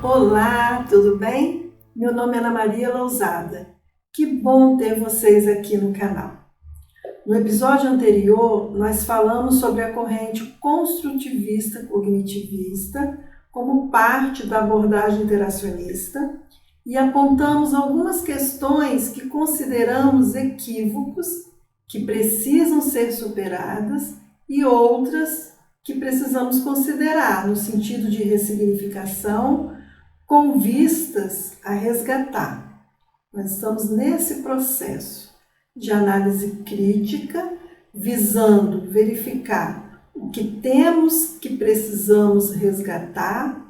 Olá, tudo bem? Meu nome é Ana Maria Lousada. Que bom ter vocês aqui no canal. No episódio anterior, nós falamos sobre a corrente construtivista cognitivista como parte da abordagem interacionista e apontamos algumas questões que consideramos equívocos, que precisam ser superadas e outras que precisamos considerar no sentido de ressignificação com vistas a resgatar. Nós estamos nesse processo de análise crítica, visando verificar o que temos que precisamos resgatar,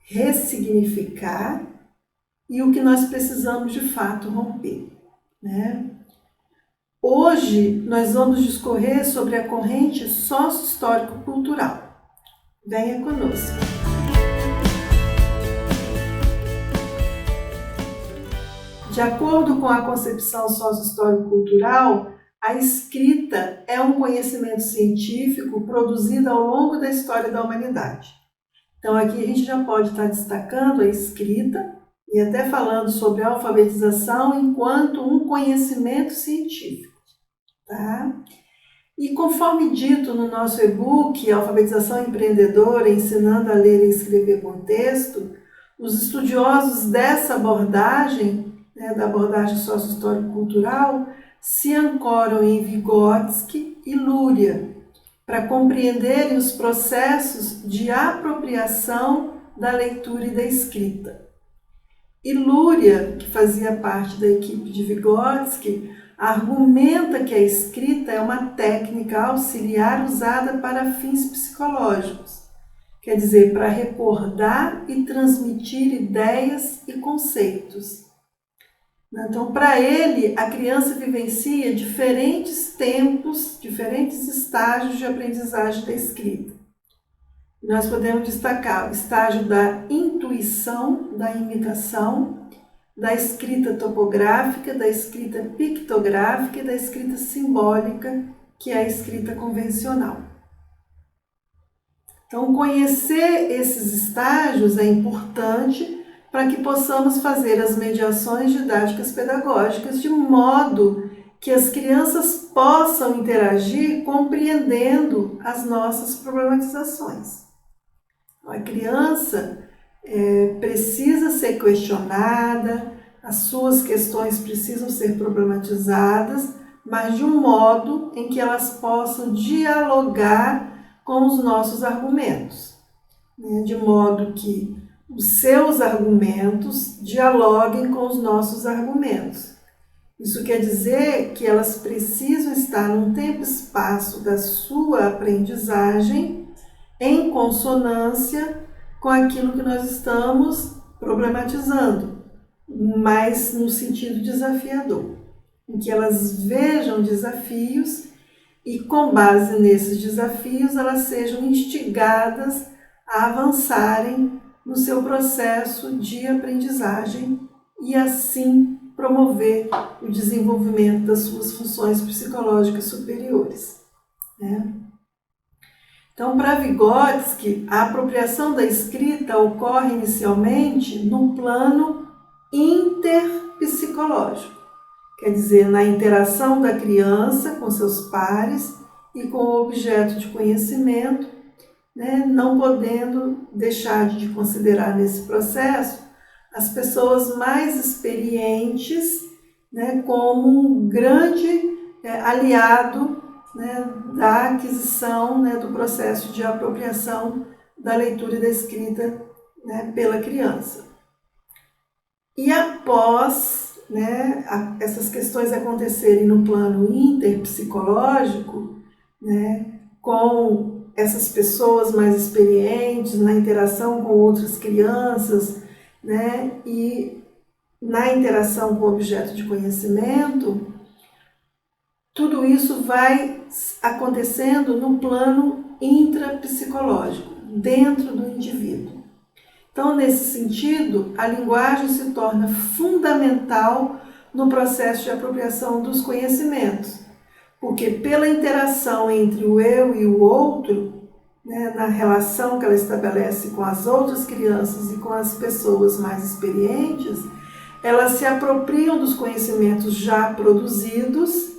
ressignificar e o que nós precisamos de fato romper, né? Hoje nós vamos discorrer sobre a corrente sócio-histórico-cultural. Venha conosco! De acordo com a concepção sócio-histórico-cultural, a escrita é um conhecimento científico produzido ao longo da história da humanidade. Então aqui a gente já pode estar destacando a escrita e até falando sobre a alfabetização enquanto um conhecimento científico. Tá? E conforme dito no nosso e-book Alfabetização Empreendedora, ensinando a ler e escrever com texto, os estudiosos dessa abordagem, da abordagem sócio-histórico-cultural, se ancoram em Vygotsky e Luria para compreenderem os processos de apropriação da leitura e da escrita. E Luria, que fazia parte da equipe de Vygotsky, argumenta que a escrita é uma técnica auxiliar usada para fins psicológicos, quer dizer, para recordar e transmitir ideias e conceitos. Então, para ele, a criança vivencia diferentes tempos, diferentes estágios de aprendizagem da escrita. Nós podemos destacar o estágio da intuição, da imitação, da escrita topográfica, da escrita pictográfica e da escrita simbólica, que é a escrita convencional. Então, conhecer esses estágios é importante para que possamos fazer as mediações didáticas pedagógicas de modo que as crianças possam interagir compreendendo as nossas problematizações. A criança precisa ser questionada, as suas questões precisam ser problematizadas, mas de um modo em que elas possam dialogar com os nossos argumentos, de modo que os seus argumentos dialoguem com os nossos argumentos. Isso quer dizer que elas precisam estar num tempo e espaço da sua aprendizagem em consonância com aquilo que nós estamos problematizando, mas no sentido desafiador, em que elas vejam desafios e, com base nesses desafios, elas sejam instigadas a avançarem no seu processo de aprendizagem e, assim, promover o desenvolvimento das suas funções psicológicas superiores, né? Então, para Vygotsky, a apropriação da escrita ocorre inicialmente no plano interpsicológico, quer dizer, na interação da criança com seus pares e com o objeto de conhecimento, não podendo deixar de considerar nesse processo as pessoas mais experientes, como um grande aliado da aquisição, do processo de apropriação da leitura e da escrita pela criança. E após essas questões acontecerem no plano interpsicológico, com essas pessoas mais experientes na interação com outras crianças, e na interação com o objeto de conhecimento, tudo isso vai acontecendo no plano intrapsicológico, dentro do indivíduo. Então, nesse sentido, a linguagem se torna fundamental no processo de apropriação dos conhecimentos, porque pela interação entre o eu e o outro, né, na relação que ela estabelece com as outras crianças e com as pessoas mais experientes, elas se apropriam dos conhecimentos já produzidos,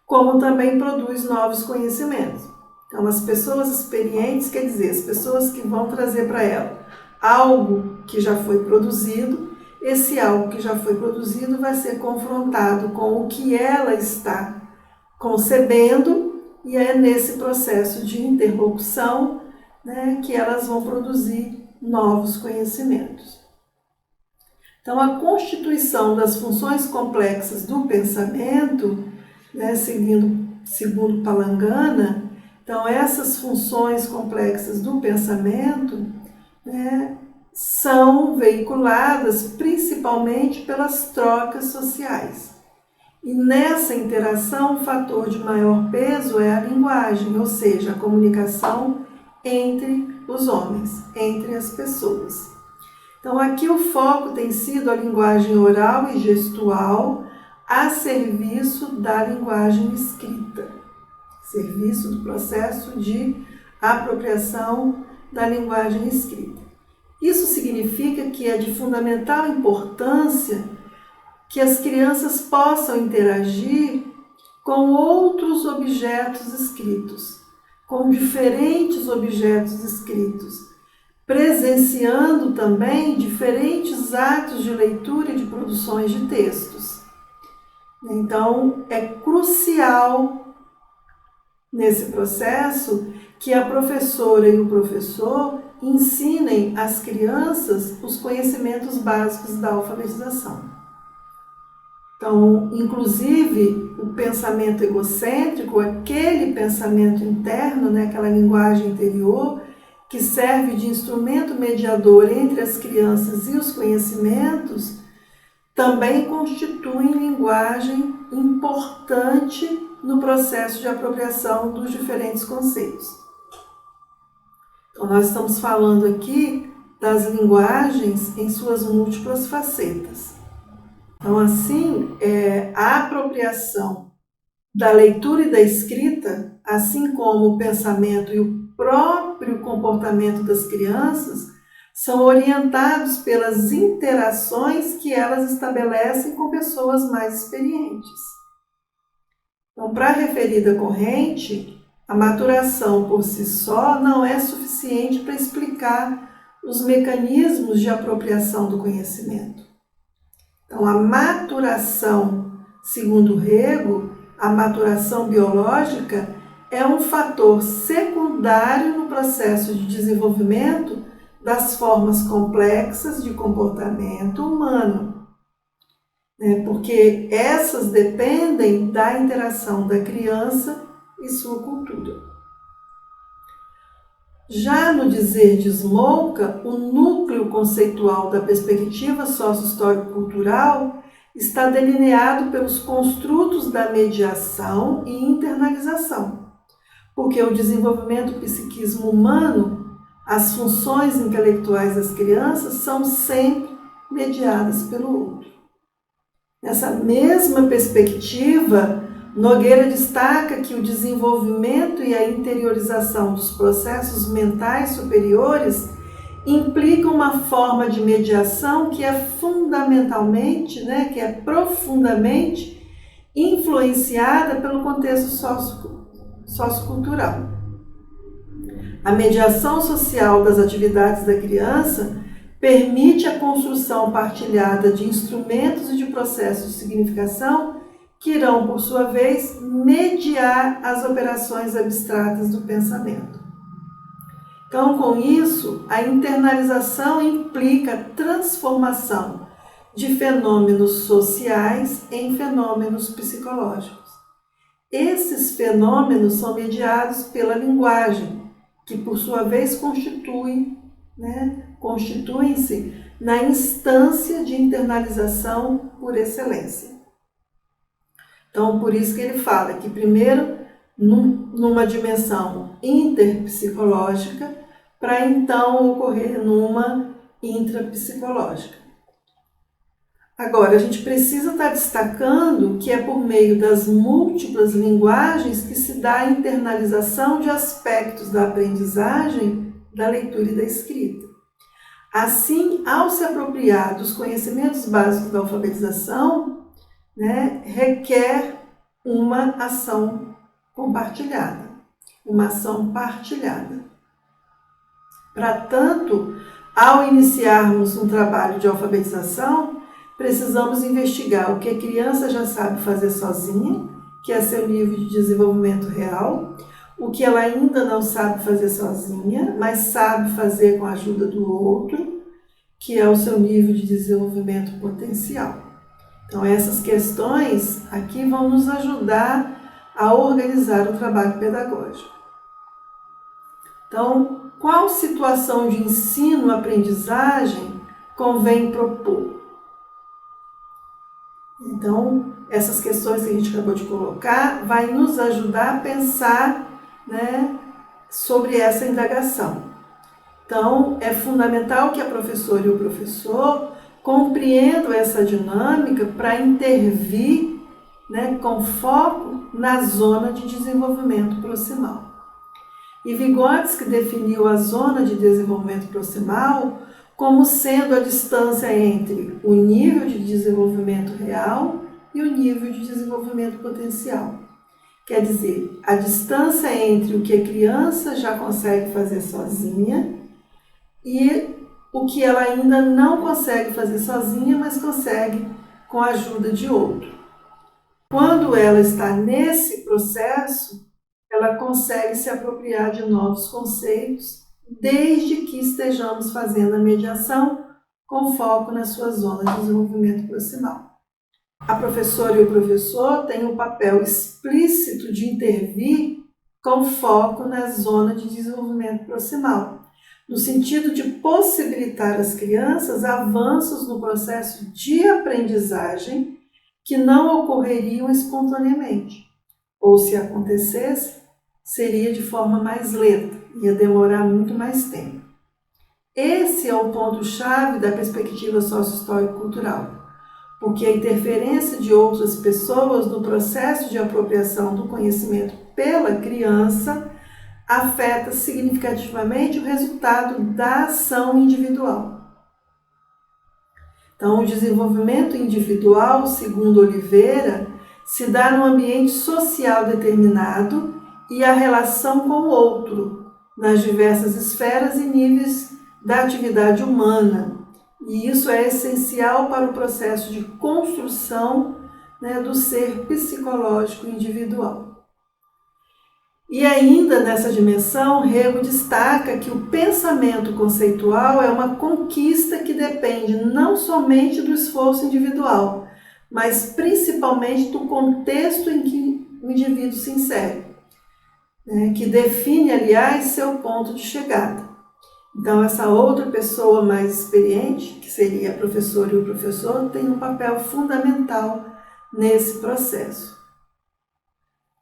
como também produz novos conhecimentos. Então, as pessoas experientes, quer dizer, as pessoas que vão trazer para ela algo que já foi produzido, esse algo que já foi produzido vai ser confrontado com o que ela está concebendo, e é nesse processo de interlocução, né, que elas vão produzir novos conhecimentos. Então, a constituição das funções complexas do pensamento, né, segundo Pallanganna, então essas funções complexas do pensamento, né, são veiculadas principalmente pelas trocas sociais. E nessa interação, o fator de maior peso é a linguagem, ou seja, a comunicação entre os homens, entre as pessoas. Então, aqui o foco tem sido a linguagem oral e gestual a serviço da linguagem escrita, serviço do processo de apropriação da linguagem escrita. Isso significa que é de fundamental importância que as crianças possam interagir com outros objetos escritos, com diferentes objetos escritos, presenciando também diferentes atos de leitura e de produções de textos. Então, é crucial nesse processo que a professora e o professor ensinem às crianças os conhecimentos básicos da alfabetização. Então, inclusive, o pensamento egocêntrico, aquele pensamento interno, né, aquela linguagem interior, que serve de instrumento mediador entre as crianças e os conhecimentos, também constituem linguagem importante no processo de apropriação dos diferentes conceitos. Então, nós estamos falando aqui das linguagens em suas múltiplas facetas. Então, assim, a apropriação da leitura e da escrita, assim como o pensamento e o próprio comportamento das crianças, são orientados pelas interações que elas estabelecem com pessoas mais experientes. Então, para a referida corrente, a maturação por si só não é suficiente para explicar os mecanismos de apropriação do conhecimento. Então, a maturação, segundo Rego, a maturação biológica é um fator secundário no processo de desenvolvimento das formas complexas de comportamento humano, né? Porque essas dependem da interação da criança e sua cultura. Já no dizer de Smolka, o núcleo conceitual da perspectiva sócio-histórico-cultural está delineado pelos construtos da mediação e internalização, porque o desenvolvimento do psiquismo humano, as funções intelectuais das crianças são sempre mediadas pelo outro. Nessa mesma perspectiva, Nogueira destaca que o desenvolvimento e a interiorização dos processos mentais superiores implicam uma forma de mediação que é fundamentalmente, que é profundamente influenciada pelo contexto sociocultural. A mediação social das atividades da criança permite a construção partilhada de instrumentos e de processos de significação que irão, por sua vez, mediar as operações abstratas do pensamento. Então, com isso, a internalização implica a transformação de fenômenos sociais em fenômenos psicológicos. Esses fenômenos são mediados pela linguagem, que, por sua vez, constituem-se na instância de internalização por excelência. Então, por isso que ele fala que primeiro numa dimensão interpsicológica, para então ocorrer numa intrapsicológica. Agora, a gente precisa estar destacando que é por meio das múltiplas linguagens que se dá a internalização de aspectos da aprendizagem, da leitura e da escrita. Assim, ao se apropriar dos conhecimentos básicos da alfabetização, requer uma ação compartilhada, uma ação partilhada. Para tanto, ao iniciarmos um trabalho de alfabetização, precisamos investigar o que a criança já sabe fazer sozinha, que é seu nível de desenvolvimento real, o que ela ainda não sabe fazer sozinha, mas sabe fazer com a ajuda do outro, que é o seu nível de desenvolvimento potencial. Então, essas questões aqui vão nos ajudar a organizar o trabalho pedagógico. Então, qual situação de ensino-aprendizagem convém propor? Então, essas questões que a gente acabou de colocar vai nos ajudar a pensar, sobre essa indagação. Então, é fundamental que a professora e o professor compreendam essa dinâmica para intervir, com foco na zona de desenvolvimento proximal. E Vygotsky definiu a zona de desenvolvimento proximal como sendo a distância entre o nível de desenvolvimento real e o nível de desenvolvimento potencial. Quer dizer, a distância entre o que a criança já consegue fazer sozinha e o que ela ainda não consegue fazer sozinha, mas consegue com a ajuda de outro. Quando ela está nesse processo, ela consegue se apropriar de novos conceitos, desde que estejamos fazendo a mediação com foco na sua zona de desenvolvimento proximal. A professora e o professor têm um papel explícito de intervir com foco na zona de desenvolvimento proximal, no sentido de possibilitar às crianças avanços no processo de aprendizagem que não ocorreriam espontaneamente, ou se acontecesse, seria de forma mais lenta, ia demorar muito mais tempo. Esse é o ponto-chave da perspectiva sócio-histórico-cultural, porque a interferência de outras pessoas no processo de apropriação do conhecimento pela criança afeta significativamente o resultado da ação individual. Então, o desenvolvimento individual, segundo Oliveira, se dá num ambiente social determinado e a relação com o outro, nas diversas esferas e níveis da atividade humana. E isso é essencial para o processo de construção do ser psicológico individual. E ainda nessa dimensão, Rego destaca que o pensamento conceitual é uma conquista que depende não somente do esforço individual, mas principalmente do contexto em que o indivíduo se insere, que define, aliás, seu ponto de chegada. Então, essa outra pessoa mais experiente, que seria a professora e o professor, tem um papel fundamental nesse processo.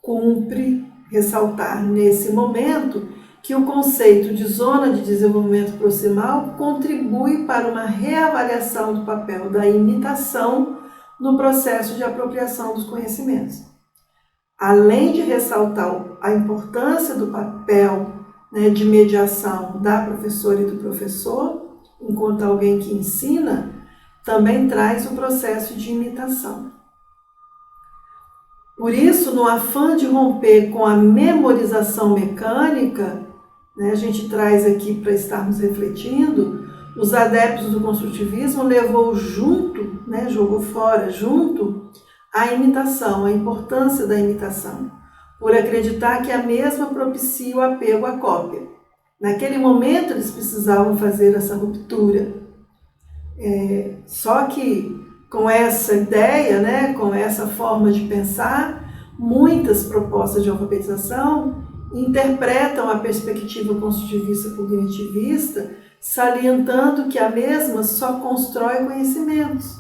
Cumpre ressaltar nesse momento que o conceito de zona de desenvolvimento proximal contribui para uma reavaliação do papel da imitação no processo de apropriação dos conhecimentos. Além de ressaltar a importância do papel de mediação da professora e do professor, enquanto alguém que ensina, também traz o processo de imitação. Por isso, no afã de romper com a memorização mecânica, a gente traz aqui para estarmos refletindo, os adeptos do construtivismo levou junto, jogou fora, junto, a imitação, a importância da imitação, por acreditar que a mesma propicia o apego à cópia. Naquele momento, eles precisavam fazer essa ruptura. Só que com essa ideia, com essa forma de pensar, muitas propostas de alfabetização interpretam a perspectiva construtivista cognitivista, salientando que a mesma só constrói conhecimentos.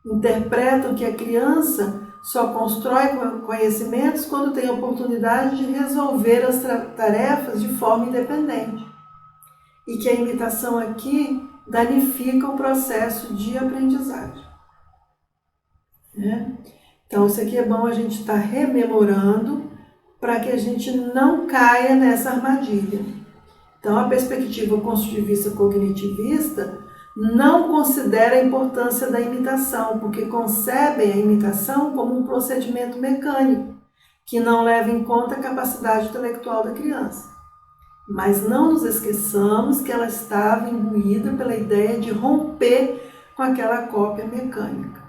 Interpretam que a criança só constrói conhecimentos quando tem a oportunidade de resolver as tarefas de forma independente. E que a imitação aqui danifica o processo de aprendizagem. né? Então, isso aqui é bom a gente estar rememorando para que a gente não caia nessa armadilha. Então, a perspectiva construtivista cognitivista não considera a importância da imitação, porque concebem a imitação como um procedimento mecânico, que não leva em conta a capacidade intelectual da criança. Mas não nos esqueçamos que ela estava imbuída pela ideia de romper com aquela cópia mecânica.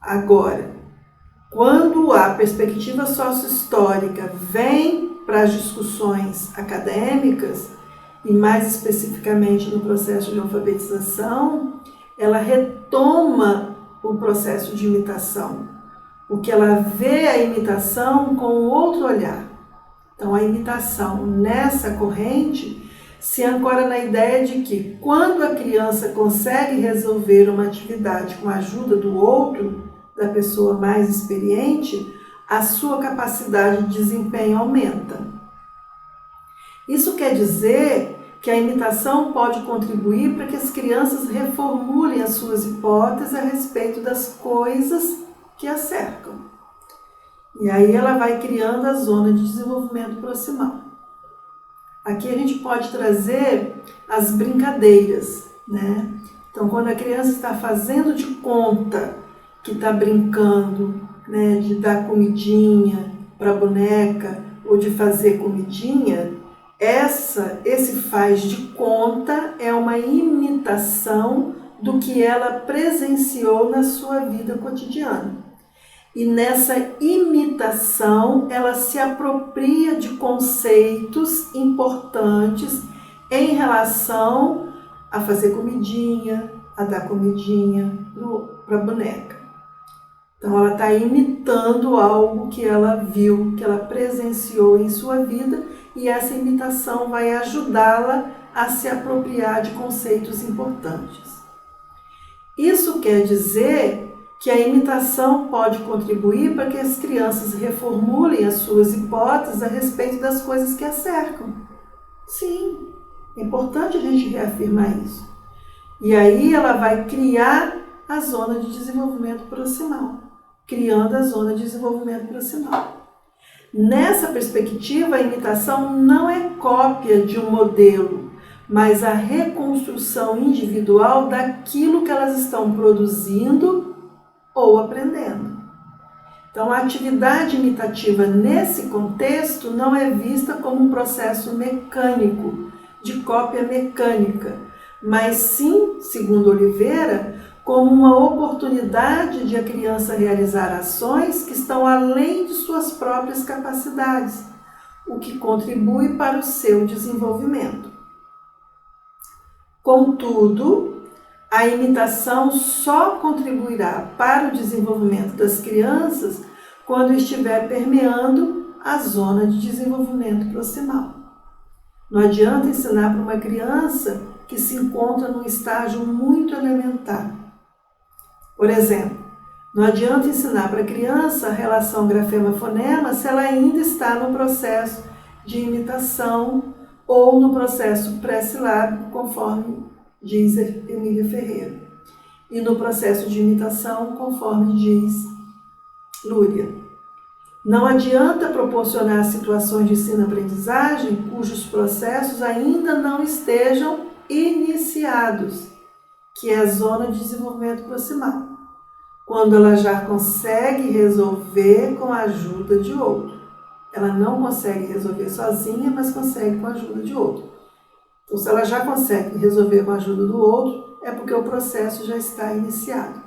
Agora, quando a perspectiva sócio-histórica vem para as discussões acadêmicas, e mais especificamente no processo de alfabetização, ela retoma o processo de imitação, porque ela vê a imitação com outro olhar. Então, a imitação nessa corrente se ancora na ideia de que quando a criança consegue resolver uma atividade com a ajuda do outro, da pessoa mais experiente, a sua capacidade de desempenho aumenta. Isso quer dizer que a imitação pode contribuir para que as crianças reformulem as suas hipóteses a respeito das coisas que a cercam. E aí ela vai criando a zona de desenvolvimento proximal. Aqui a gente pode trazer as brincadeiras, né? Então, quando a criança está fazendo de conta que está brincando, né, de dar comidinha para a boneca ou de fazer comidinha, esse faz de conta é uma imitação do que ela presenciou na sua vida cotidiana. E nessa imitação, ela se apropria de conceitos importantes em relação a fazer comidinha, a dar comidinha para a boneca. Então, ela está imitando algo que ela viu, que ela presenciou em sua vida, e essa imitação vai ajudá-la a se apropriar de conceitos importantes. Isso quer dizer que a imitação pode contribuir para que as crianças reformulem as suas hipóteses a respeito das coisas que a cercam. Sim, é importante a gente reafirmar isso. E aí ela vai criar a zona de desenvolvimento proximal, criando a zona de desenvolvimento proximal. Nessa perspectiva, a imitação não é cópia de um modelo, mas a reconstrução individual daquilo que elas estão produzindo ou aprendendo. Então, a atividade imitativa nesse contexto não é vista como um processo mecânico, de cópia mecânica, mas sim, segundo Oliveira, como uma oportunidade de a criança realizar ações que estão além de suas próprias capacidades, o que contribui para o seu desenvolvimento. Contudo, a imitação só contribuirá para o desenvolvimento das crianças quando estiver permeando a zona de desenvolvimento proximal. Não adianta ensinar para uma criança que se encontra num estágio muito elementar. Por exemplo, não adianta ensinar para a criança a relação grafema-fonema se ela ainda está no processo de imitação ou no processo pré-silábico, conforme diz Emília Ferreira, e no processo de imitação, conforme diz Lúria. Não adianta proporcionar situações de ensino-aprendizagem cujos processos ainda não estejam iniciados, que é a zona de desenvolvimento proximal, quando ela já consegue resolver com a ajuda de outro. Ela não consegue resolver sozinha, mas consegue com a ajuda de outro. Então, se ela já consegue resolver com a ajuda do outro, é porque o processo já está iniciado.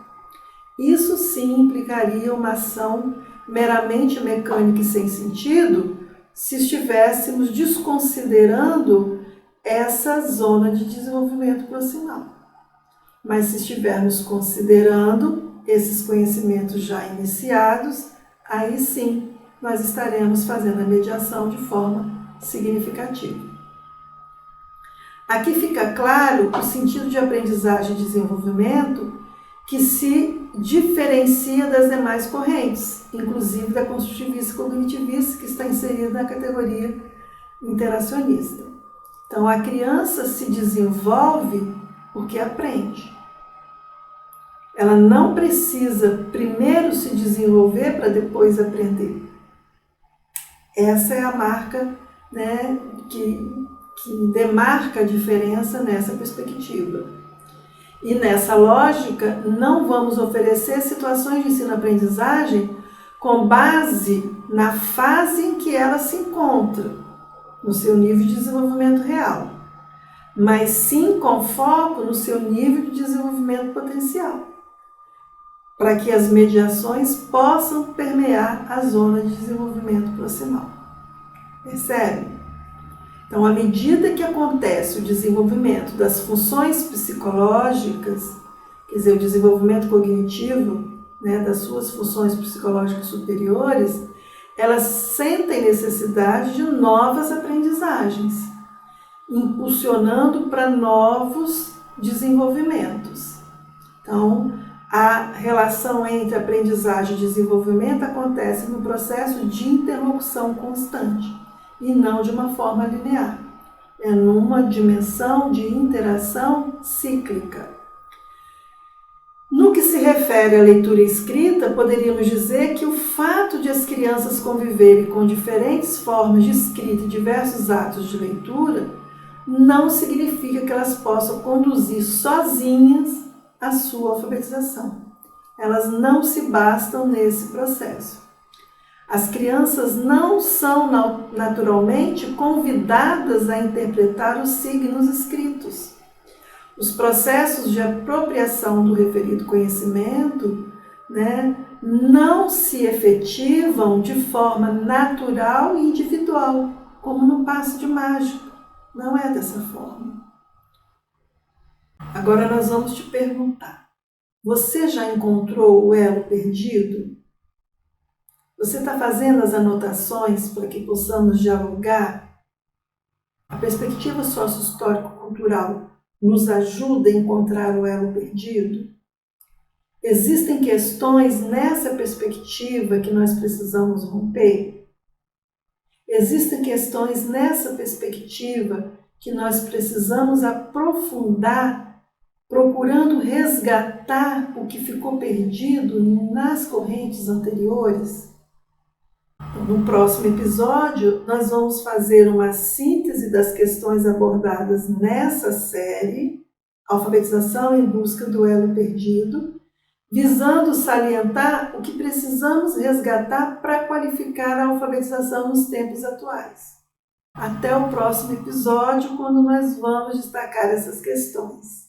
Isso sim implicaria uma ação meramente mecânica e sem sentido se estivéssemos desconsiderando essa zona de desenvolvimento proximal. Mas se estivermos considerando esses conhecimentos já iniciados, aí sim nós estaremos fazendo a mediação de forma significativa. Aqui fica claro o sentido de aprendizagem e desenvolvimento que se diferencia das demais correntes, inclusive da construtivista e cognitivista, que está inserida na categoria interacionista. Então, a criança se desenvolve porque aprende. ela não precisa primeiro se desenvolver para depois aprender. Essa é a marca, né, que demarca a diferença nessa perspectiva. E nessa lógica, não vamos oferecer situações de ensino-aprendizagem com base na fase em que ela se encontra, no seu nível de desenvolvimento real, mas sim com foco no seu nível de desenvolvimento potencial, para que as mediações possam permear a zona de desenvolvimento proximal. Percebe? Então, à medida que acontece o desenvolvimento das funções psicológicas, quer dizer, o desenvolvimento cognitivo, né, das suas funções psicológicas superiores, elas sentem necessidade de novas aprendizagens, impulsionando para novos desenvolvimentos. Então, a relação entre aprendizagem e desenvolvimento acontece no processo de interlocução constante e não de uma forma linear. É numa dimensão de interação cíclica. No que se refere à leitura e escrita, poderíamos dizer que o fato de as crianças conviverem com diferentes formas de escrita e diversos atos de leitura não significa que elas possam conduzir sozinhas a sua alfabetização. Elas não se bastam nesse processo. As crianças não são naturalmente convidadas a interpretar os signos escritos. Os processos de apropriação do referido conhecimento, né, não se efetivam de forma natural e individual, como no passe de mágica. Não é dessa forma. Agora nós vamos te perguntar: você já encontrou o elo perdido? Você está fazendo as anotações para que possamos dialogar? A perspectiva sócio-histórico-cultural nos ajuda a encontrar o elo perdido? Existem questões nessa perspectiva que nós precisamos romper? Existem questões nessa perspectiva que nós precisamos aprofundar, procurando resgatar o que ficou perdido nas correntes anteriores? No próximo episódio, nós vamos fazer uma síntese das questões abordadas nessa série, Alfabetização em Busca do Elo Perdido, visando salientar o que precisamos resgatar para qualificar a alfabetização nos tempos atuais. Até o próximo episódio, quando nós vamos destacar essas questões.